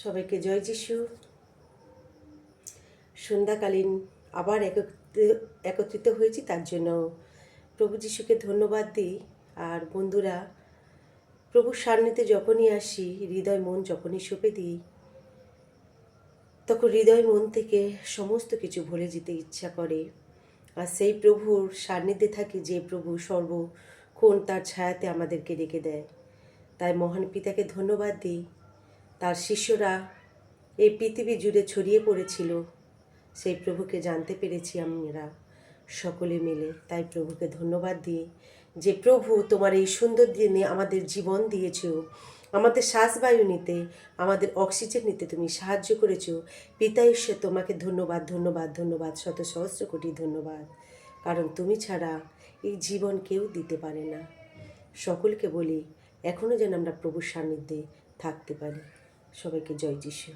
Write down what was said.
সবাইকে জয় যিশু। সন্ধ্যাকালীন আবার একত্রিত হয়েছি, তার জন্য প্রভু যিশুকে ধন্যবাদ দিই। আর বন্ধুরা, প্রভুর সান্নিধ্যে যখনই আসি, হৃদয় মন যখনই সঁপে দিই, তখন হৃদয় মন থেকে সমস্ত কিছু ভুলে যেতে ইচ্ছা করে। আর সেই প্রভুর সান্নিধ্যে থাকি, যে প্রভু সর্বক্ষণ তার ছায়াতে আমাদেরকে রেখে দেয়। তাই মহান পিতাকে ধন্যবাদ দিই। তার শিষ্যরা এই পৃথিবী জুড়ে ছড়িয়ে পড়েছিল, সেই প্রভুকে জানতে পেরেছি আমরা সকলে মিলে। তাই প্রভুকে ধন্যবাদ দিই যে প্রভু তোমার এই সুন্দর দিনে আমাদের জীবন দিয়েছ, আমাদের শ্বাসবায়ু নিতে, আমাদের অক্সিজেন নিতে তুমি সাহায্য করেছো। পিতা ঈশ্বর, তোমাকে ধন্যবাদ, ধন্যবাদ, ধন্যবাদ, শত সহস্র কোটি ধন্যবাদ। কারণ তুমি ছাড়া এই জীবন কেউ দিতে পারে না। সকলকে বলি, এখনও যেন আমরা প্রভুর সান্নিধ্যে থাকতে পারি। সবাইকে জয় যিশু।